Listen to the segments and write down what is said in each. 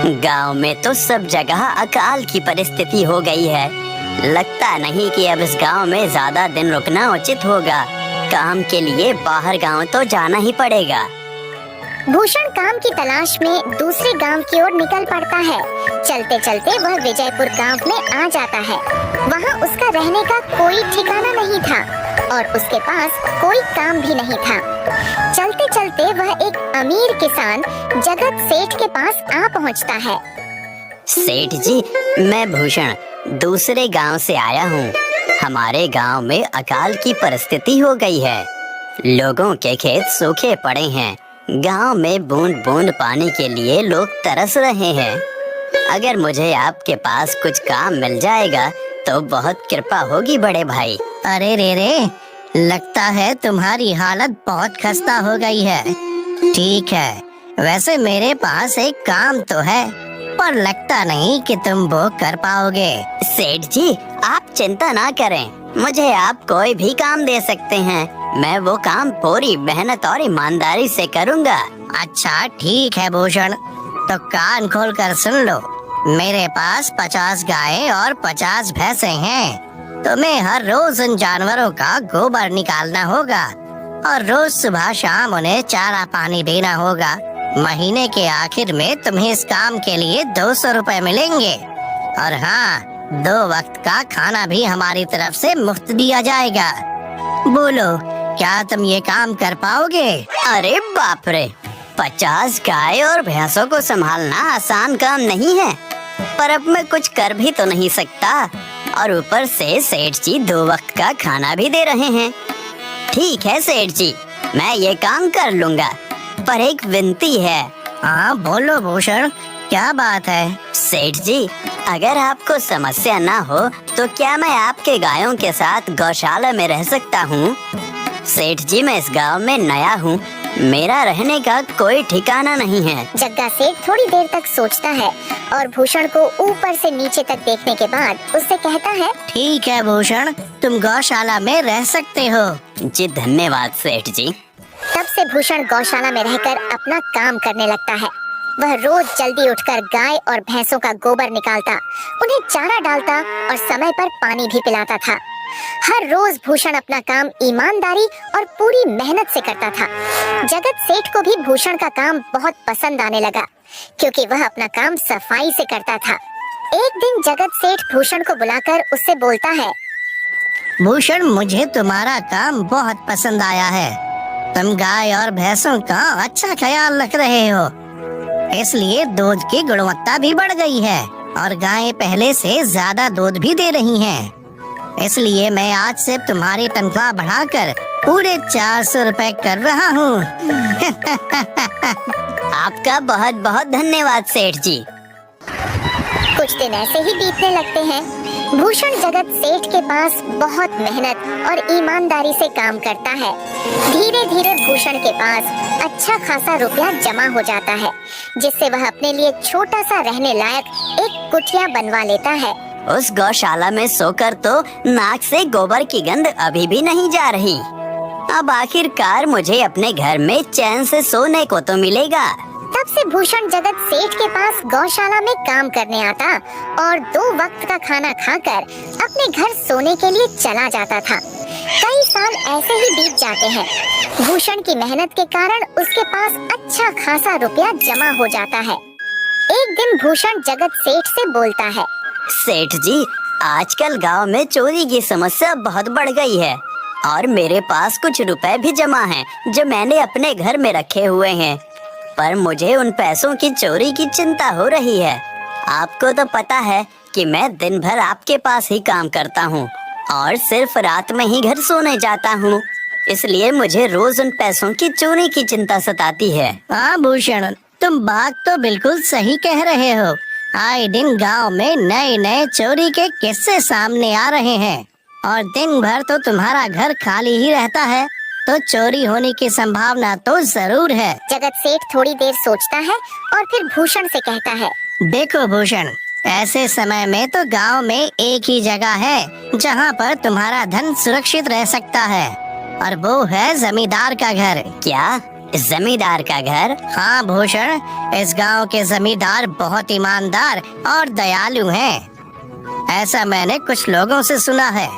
गांव में तो सब जगह अकाल की परिस्थिति हो गई है। लगता नहीं कि अब इस गांव में ज्यादा दिन रुकना उचित होगा। काम के लिए बाहर गांव तो जाना ही पड़ेगा। भूषण काम की तलाश में दूसरे गांव की ओर निकल पड़ता है। चलते चलते वह विजयपुर गांव में आ जाता है। वहां उसका रहने का कोई ठिकाना नहीं था और उसके पास कोई काम भी नहीं था। चलते चलते वह एक अमीर किसान जगत सेठ के पास आ पहुंचता है। सेठ जी, मैं भूषण दूसरे गांव से आया हूँ। हमारे गांव में अकाल की परिस्थिति हो गई है। लोगों के खेत सूखे पड़े हैं। गांव में बूंद बूंद पानी के लिए लोग तरस रहे हैं। अगर मुझे आपके पास कुछ काम मिल जाएगा तो बहुत कृपा होगी बड़े भाई। अरे रे, लगता है तुम्हारी हालत बहुत खस्ता हो गई है। ठीक है, वैसे मेरे पास एक काम तो है, पर लगता नहीं कि तुम वो कर पाओगे। सेठ जी, आप चिंता ना करें, मुझे आप कोई भी काम दे सकते हैं। मैं वो काम पूरी मेहनत और ईमानदारी से करूँगा। अच्छा ठीक है भूषण, तो कान खोल कर सुन लो। मेरे पास 50 गायें और 50 भैंसे हैं। तुम्हें हर रोज उन जानवरों का गोबर निकालना होगा और रोज सुबह शाम उन्हें चारा पानी देना होगा। महीने के आखिर में तुम्हें इस काम के लिए 200 रुपए मिलेंगे। और हाँ, 2 वक्त का खाना भी हमारी तरफ से मुफ्त दिया जाएगा। बोलो, क्या तुम ये काम कर पाओगे? अरे बाप रे, 50 गाय और भैंसों को संभालना आसान काम नहीं है, पर अब मैं कुछ कर भी तो नहीं सकता। और ऊपर से सेठ जी 2 वक्त का खाना भी दे रहे हैं। ठीक है सेठ जी, मैं ये काम कर लूँगा, पर एक विनती है। हाँ बोलो भूषण, क्या बात है? सेठ जी, अगर आपको समस्या ना हो तो क्या मैं आपके गायों के साथ गौशाला में रह सकता हूँ? सेठ जी, मैं इस गांव में नया हूँ, मेरा रहने का कोई ठिकाना नहीं है। जग्गा सेठ थोड़ी देर तक सोचता है और भूषण को ऊपर से नीचे तक देखने के बाद उससे कहता है, ठीक है भूषण, तुम गौशाला में रह सकते हो। जी धन्यवाद सेठ जी। तब से भूषण गौशाला में रहकर अपना काम करने लगता है। वह रोज जल्दी उठकर गाय और भैंसों का गोबर निकालता, उन्हें चारा डालता और समय पर पानी भी पिलाता था। हर रोज भूषण अपना काम ईमानदारी और पूरी मेहनत से करता था। जगत सेठ को भी भूषण का काम बहुत पसंद आने लगा, क्योंकि वह अपना काम सफाई से करता था। एक दिन जगत सेठ भूषण को बुलाकर उससे बोलता है, भूषण, मुझे तुम्हारा काम बहुत पसंद आया है। तुम गाय और भैंसों का अच्छा ख्याल रख रहे हो, इसलिए दूध की गुणवत्ता भी बढ़ गई है और गायें पहले से ज्यादा दूध भी दे रही हैं। इसलिए मैं आज से तुम्हारी तनख्वाह बढ़ाकर पूरे 400 रुपए कर रहा हूँ। आपका बहुत बहुत धन्यवाद सेठ जी। कुछ दिन ऐसे ही बीतने लगते हैं। भूषण जगत सेठ के पास बहुत मेहनत और ईमानदारी से काम करता है। धीरे धीरे भूषण के पास अच्छा खासा रुपया जमा हो जाता है, जिससे वह अपने लिए छोटा सा रहने लायक एक कुटिया बनवा लेता है। उस गौशाला में सोकर तो नाक से गोबर की गंध अभी भी नहीं जा रही। अब आखिरकार मुझे अपने घर में चैन से सोने को तो मिलेगा। तब से भूषण जगत सेठ के पास गौशाला में काम करने आता और 2 वक्त का खाना खाकर अपने घर सोने के लिए चला जाता था। कई साल ऐसे ही बीत जाते हैं। भूषण की मेहनत के कारण उसके पास अच्छा खासा रुपया जमा हो जाता है। एक दिन भूषण जगत सेठ से बोलता है, सेठ जी, आजकल गांव में चोरी की समस्या बहुत बढ़ गई है और मेरे पास कुछ रुपए भी जमा हैं जो मैंने अपने घर में रखे हुए हैं, पर मुझे उन पैसों की चोरी की चिंता हो रही है। आपको तो पता है कि मैं दिन भर आपके पास ही काम करता हूँ और सिर्फ रात में ही घर सोने जाता हूँ, इसलिए मुझे रोज उन पैसों की चोरी की चिंता सताती है। हाँ भूषण, तुम बात तो बिल्कुल सही कह रहे हो। आए दिन गांव में नए नए चोरी के किस्से सामने आ रहे हैं और दिन भर तो तुम्हारा घर खाली ही रहता है, तो चोरी होने की संभावना तो जरूर है। जगत सेठ थोड़ी देर सोचता है और फिर भूषण से कहता है, देखो भूषण, ऐसे समय में तो गांव में एक ही जगह है जहां पर तुम्हारा धन सुरक्षित रह सकता है, और वो है जमींदार का घर। क्या जमींदार का घर? हाँ भूषण, इस गांव के जमींदार बहुत ईमानदार और दयालु हैं। ऐसा मैंने कुछ लोगों से सुना है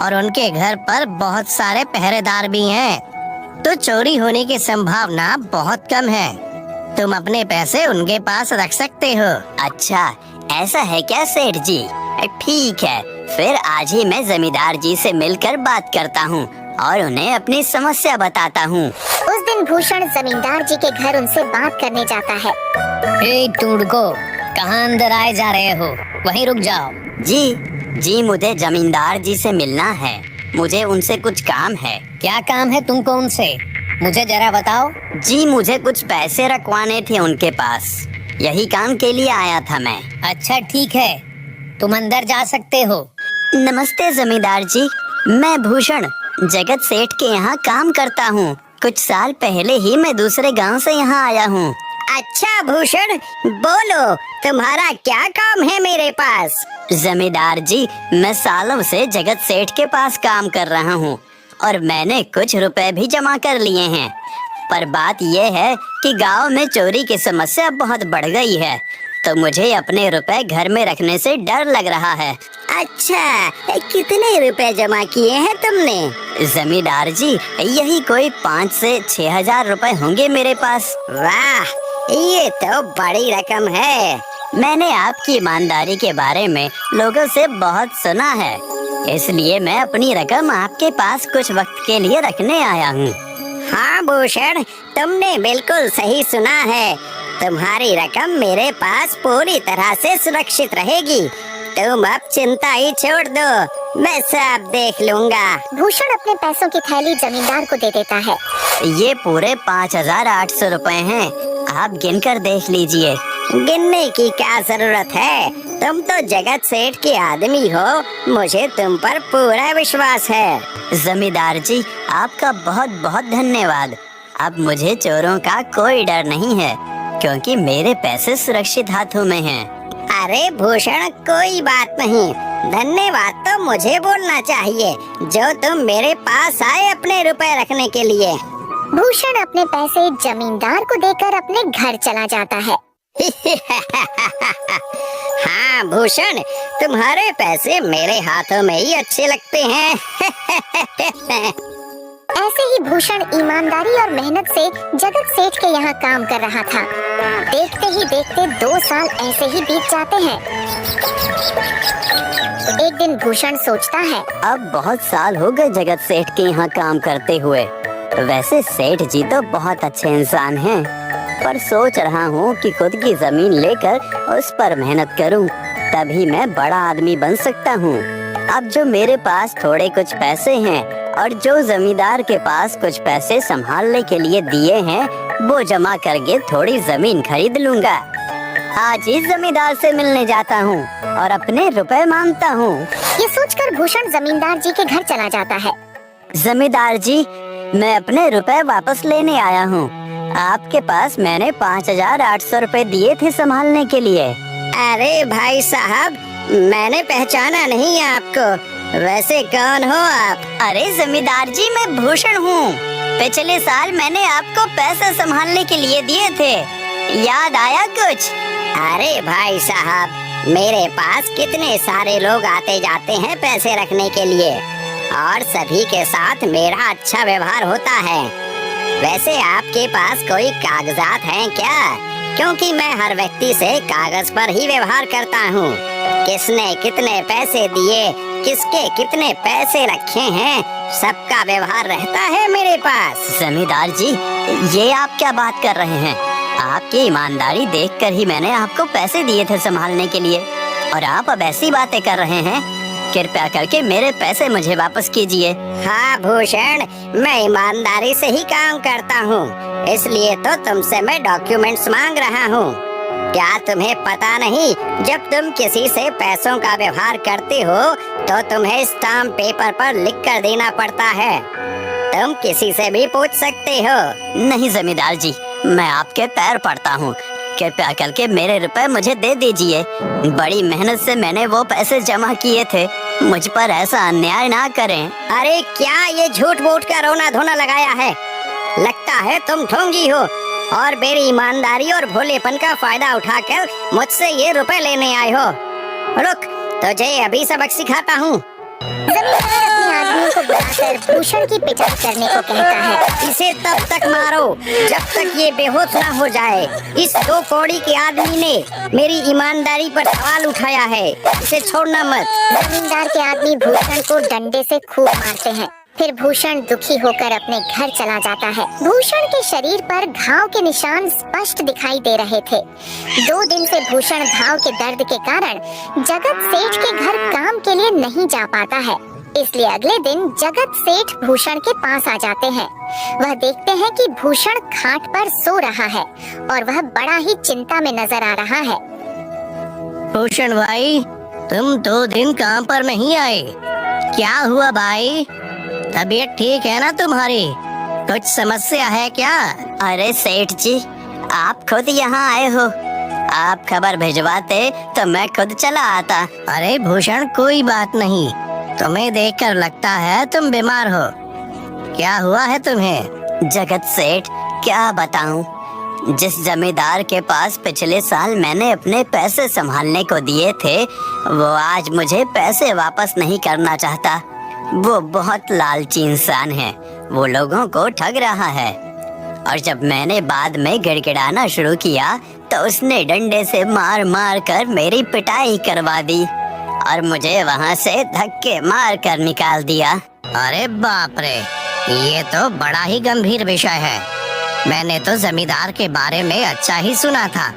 और उनके घर पर बहुत सारे पहरेदार भी हैं, तो चोरी होने की संभावना बहुत कम है। तुम अपने पैसे उनके पास रख सकते हो। अच्छा, ऐसा है क्या सेठ जी? ठीक है, फिर आज ही मैं जमींदार जी से मिलकर बात करता हूँ और उन्हें अपनी समस्या बताता हूँ। उस दिन भूषण जमींदार जी के घर उनसे बात करने जाता है। ए टूडको, कहाँ अंदर आए जा रहे हो? वहीं रुक जाओ। जी, मुझे जमींदार जी से मिलना है। मुझे उनसे कुछ काम है। क्या काम है तुमको उनसे? मुझे जरा बताओ। जी, मुझे कुछ पैसे रखवाने थे उनके पास, यही काम के लिए आया था मैं। अच्छा ठीक है, तुम अंदर जा सकते हो। नमस्ते जमींदार जी, मैं भूषण जगत सेठ के यहाँ काम करता हूँ। कुछ साल पहले ही मैं दूसरे गांव से यहाँ आया हूँ। अच्छा भूषण, बोलो तुम्हारा क्या काम है मेरे पास? जमींदार जी, मैं सालों से जगत सेठ के पास काम कर रहा हूँ और मैंने कुछ रुपए भी जमा कर लिए हैं, पर बात यह है कि गांव में चोरी की समस्या बहुत बढ़ गई है, तो मुझे अपने रुपए घर में रखने से डर लग रहा है। अच्छा, कितने रुपए जमा किए हैं तुमने? जमींदार जी, यही कोई 5 से 6 हजार रुपए होंगे मेरे पास। वाह, ये तो बड़ी रकम है। मैंने आपकी ईमानदारी के बारे में लोगों से बहुत सुना है, इसलिए मैं अपनी रकम आपके पास कुछ वक्त के लिए रखने आया हूँ। हाँ भूषण, तुमने बिल्कुल सही सुना है। तुम्हारी रकम मेरे पास पूरी तरह से सुरक्षित रहेगी। तुम अब चिंता ही छोड़ दो, मैं सब देख लूँगा। भूषण अपने पैसों की थैली जमींदार को दे देता है। ये पूरे 5,800 रुपए हैं, आप गिन कर देख लीजिए। गिनने की क्या जरूरत है? तुम तो जगत सेठ के आदमी हो, मुझे तुम पर पूरा विश्वास है। जमींदार जी, आपका बहुत बहुत धन्यवाद। अब मुझे चोरों का कोई डर नहीं है, क्योंकि मेरे पैसे सुरक्षित हाथों में हैं। अरे भूषण, कोई बात नहीं, धन्यवाद तो मुझे बोलना चाहिए, जो तुम मेरे पास आए अपने रुपए रखने के लिए। भूषण अपने पैसे जमींदार को देकर अपने घर चला जाता है। हाँ भूषण, तुम्हारे पैसे मेरे हाथों में ही अच्छे लगते हैं। ऐसे ही भूषण ईमानदारी और मेहनत से जगत सेठ के यहाँ काम कर रहा था। देखते ही देखते 2 साल ऐसे ही बीत जाते हैं। एक दिन भूषण सोचता है, अब बहुत साल हो गए जगत सेठ के यहाँ काम करते हुए। वैसे सेठ जी तो बहुत अच्छे इंसान हैं, पर सोच रहा हूँ कि खुद की जमीन लेकर उस पर मेहनत करूँ, तभी मैं बड़ा आदमी बन सकता हूँ। अब जो मेरे पास थोड़े कुछ पैसे हैं और जो जमींदार के पास कुछ पैसे संभालने के लिए दिए हैं, वो जमा करके थोड़ी जमीन खरीद लूँगा। आज ही जमींदार से मिलने जाता हूँ और अपने रुपए मांगता हूँ। ये सोचकर भूषण जमींदार जी के घर चला जाता है। जमींदार जी, मैं अपने रुपए वापस लेने आया हूँ। आपके पास मैंने 5,800 रुपए दिए थे संभालने के लिए। अरे भाई साहब, मैंने पहचाना नहीं आपको, वैसे कौन हो आप? अरे जमींदार जी, मैं भूषण हूँ। पिछले साल मैंने आपको पैसे संभालने के लिए दिए थे, याद आया कुछ? अरे भाई साहब, मेरे पास कितने सारे लोग आते जाते हैं पैसे रखने के लिए, और सभी के साथ मेरा अच्छा व्यवहार होता है। वैसे आपके पास कोई कागजात हैं क्या? क्योंकि मैं हर व्यक्ति से कागज पर ही व्यवहार करता हूँ। किसने कितने पैसे दिए, किसके कितने पैसे रखे हैं, सबका व्यवहार रहता है मेरे पास। जमींदार जी, ये आप क्या बात कर रहे हैं? आपकी ईमानदारी देखकर ही मैंने आपको पैसे दिए थे संभालने के लिए, और आप अब ऐसी बातें कर रहे हैं। कृपया करके मेरे पैसे मुझे वापस कीजिए। हाँ भूषण, मैं ईमानदारी से ही काम करता हूँ, इसलिए तो तुमसे मैं डॉक्यूमेंट्स मांग रहा हूँ। क्या तुम्हें पता नहीं, जब तुम किसी से पैसों का व्यवहार करते हो तो तुम्हें स्टाम्प पेपर पर लिख कर देना पड़ता है। तुम किसी से भी पूछ सकते हो। नहीं जमींदार जी, मैं आपके पैर पड़ता हूँ, कृपया करके मेरे रुपए मुझे दे दीजिए। बड़ी मेहनत से मैंने वो पैसे जमा किए थे, मुझ पर ऐसा अन्याय ना करें। अरे क्या ये झूठ मूठ का रोना धोना लगाया है? लगता है तुम ढोंगी हो और मेरी ईमानदारी और भोलेपन का फायदा उठाकर मुझसे ये रुपए लेने आए हो। रुक, तुझे अभी सबक सिखाता हूँ। जमींदार अपने आदमियों को बुलाकर भूषण की पिटाई करने को कहता है। इसे तब तक मारो जब तक ये बेहोश ना हो जाए। इस 2 कौड़ी के आदमी ने मेरी ईमानदारी पर सवाल उठाया है, इसे छोड़ना मत। जमींदार के आदमी भूषण को डंडे से खूब मारते हैं। फिर भूषण दुखी होकर अपने घर चला जाता है। भूषण के शरीर पर घाव के निशान स्पष्ट दिखाई दे रहे थे। 2 दिन से भूषण घाव के दर्द के कारण जगत सेठ के घर काम के लिए नहीं जा पाता है। इसलिए अगले दिन जगत सेठ भूषण के पास आ जाते हैं। वह देखते हैं कि भूषण खाट पर सो रहा है और वह बड़ा ही चिंता में नजर आ रहा है। भूषण भाई, तुम 2 दिन काम पर नहीं आए, क्या हुआ भाई? तबीयत ठीक है ना तुम्हारी? कुछ समस्या है क्या? अरे सेठ जी, आप खुद यहाँ आए हो। आप खबर भिजवाते तो मैं खुद चला आता। अरे भूषण, कोई बात नहीं, तुम्हें देखकर लगता है तुम बीमार हो। क्या हुआ है तुम्हें? जगत सेठ, क्या बताऊं, जिस जमींदार के पास पिछले साल मैंने अपने पैसे संभालने को दिए थे, वो आज मुझे पैसे वापस नहीं करना चाहता। वो बहुत लालची इंसान है, वो लोगों को ठग रहा है। और जब मैंने बाद में गिड़गिड़ाना शुरू किया तो उसने डंडे से मार मार कर मेरी पिटाई करवा दी और मुझे वहाँ से धक्के मार कर निकाल दिया। अरे बाप रे, ये तो बड़ा ही गंभीर विषय है। मैंने तो जमींदार के बारे में अच्छा ही सुना था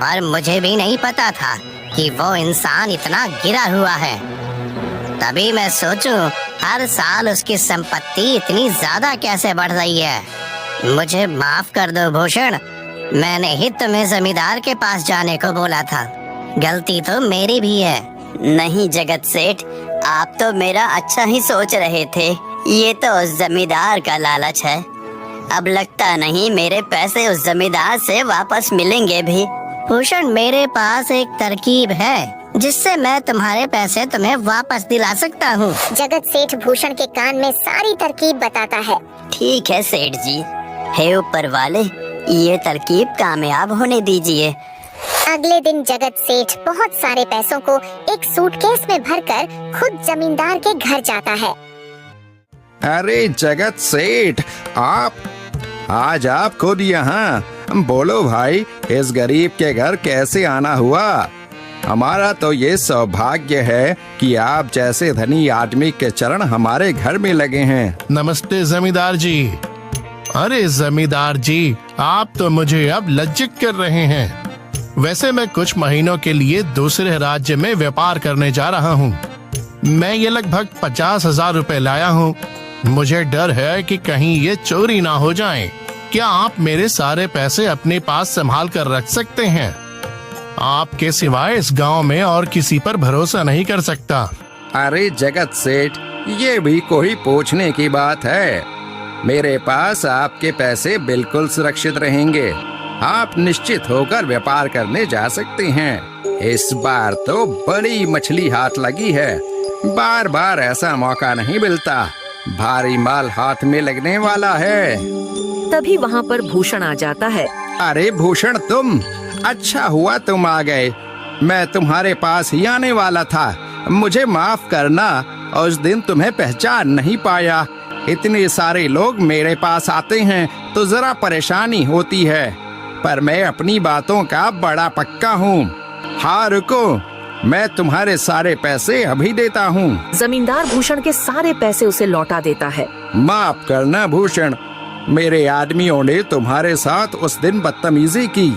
और मुझे भी नहीं पता था कि वो इंसान इतना गिरा हुआ है। तभी मैं सोचूं, हर साल उसकी संपत्ति इतनी ज्यादा कैसे बढ़ रही है। मुझे माफ कर दो भूषण, मैंने ही तुम्हें जमींदार के पास जाने को बोला था। गलती तो मेरी भी है। नहीं जगत सेठ, आप तो मेरा अच्छा ही सोच रहे थे। ये तो उस जमींदार का लालच है। अब लगता नहीं मेरे पैसे उस जमींदार से वापस मिलेंगे भी। भूषण, मेरे पास एक तरकीब है जिससे मैं तुम्हारे पैसे तुम्हें वापस दिला सकता हूँ। जगत सेठ भूषण के कान में सारी तरकीब बताता है। ठीक है सेठ जी, हे ऊपर वाले, ये तरकीब कामयाब होने दीजिए। अगले दिन जगत सेठ बहुत सारे पैसों को एक सूटकेस में भरकर खुद जमींदार के घर जाता है। अरे जगत सेठ, आज आप खुद यहाँ? बोलो भाई, इस गरीब के घर कैसे आना हुआ? हमारा तो ये सौभाग्य है कि आप जैसे धनी आदमी के चरण हमारे घर में लगे हैं। नमस्ते जमींदार जी। अरे जमींदार जी, आप तो मुझे अब लज्जित कर रहे हैं। वैसे मैं कुछ महीनों के लिए दूसरे राज्य में व्यापार करने जा रहा हूँ। मैं ये लगभग 50,000 रुपए लाया हूँ। मुझे डर है कि कहीं ये चोरी ना हो जाए। क्या आप मेरे सारे पैसे अपने पास संभाल कर रख सकते हैं? आपके सिवाय इस गांव में और किसी पर भरोसा नहीं कर सकता। अरे जगत सेठ, ये भी कोई पूछने की बात है? मेरे पास आपके पैसे बिल्कुल सुरक्षित रहेंगे। आप निश्चित होकर व्यापार करने जा सकते हैं। इस बार तो बड़ी मछली हाथ लगी है। बार बार ऐसा मौका नहीं मिलता। भारी माल हाथ में लगने वाला है। तभी वहाँ पर भूषण आ जाता है। अरे भूषण, तुम? अच्छा हुआ तुम आ गए। मैं तुम्हारे पास ही आने वाला था। मुझे माफ करना, उस दिन तुम्हें पहचान नहीं पाया। इतने सारे लोग मेरे पास आते हैं तो जरा परेशानी होती है, पर मैं अपनी बातों का बड़ा पक्का हूँ। हाँ रुको, मैं तुम्हारे सारे पैसे अभी देता हूँ। जमींदार भूषण के सारे पैसे उसे लौटा देता है। माफ करना भूषण, मेरे आदमियों ने तुम्हारे साथ उस दिन बदतमीजी की।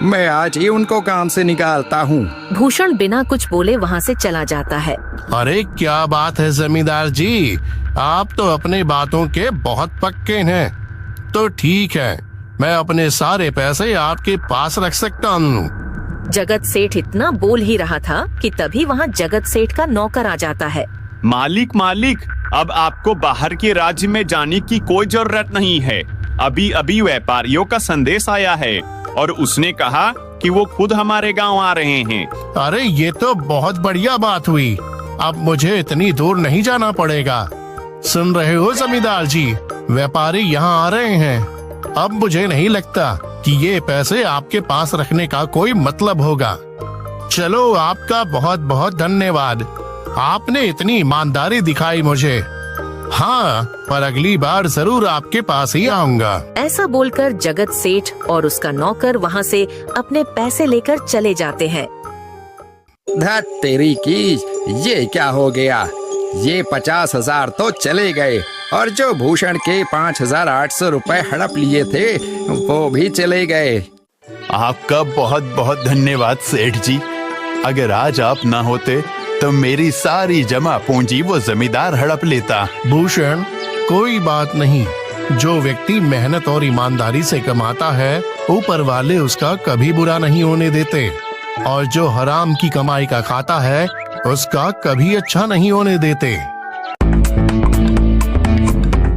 मैं आज ही उनको काम से निकालता हूँ। भूषण बिना कुछ बोले वहाँ से चला जाता है। अरे क्या बात है जमींदार जी, आप तो अपनी बातों के बहुत पक्के हैं। तो ठीक है, मैं अपने सारे पैसे आपके पास रख सकता हूँ। जगत सेठ इतना बोल ही रहा था कि तभी वहाँ जगत सेठ का नौकर आ जाता है। मालिक, अब आपको बाहर के राज्य में जाने की कोई जरूरत नहीं है। अभी अभी व्यापारियों का संदेश आया है और उसने कहा कि वो खुद हमारे गांव आ रहे हैं। अरे ये तो बहुत बढ़िया बात हुई। अब मुझे इतनी दूर नहीं जाना पड़ेगा। सुन रहे हो जमींदार जी, व्यापारी यहाँ आ रहे हैं। अब मुझे नहीं लगता कि ये पैसे आपके पास रखने का कोई मतलब होगा। चलो, आपका बहुत बहुत धन्यवाद। आपने इतनी ईमानदारी दिखाई मुझे। हाँ, पर अगली बार जरूर आपके पास ही आऊंगा। ऐसा बोलकर जगत सेठ और उसका नौकर वहाँ से अपने पैसे लेकर चले जाते हैं। धत तेरी की, ये क्या हो गया? ये 50,000 तो चले गए और जो भूषण के 5,800 रुपए हड़प लिए थे वो भी चले गए। आपका बहुत बहुत धन्यवाद सेठ जी। अगर आज आप ना होते तो मेरी सारी जमा पूंजी वो जमींदार हड़प लेता। भूषण, कोई बात नहीं। जो व्यक्ति मेहनत और ईमानदारी से कमाता है, ऊपर वाले उसका कभी बुरा नहीं होने देते, और जो हराम की कमाई का खाता है उसका कभी अच्छा नहीं होने देते।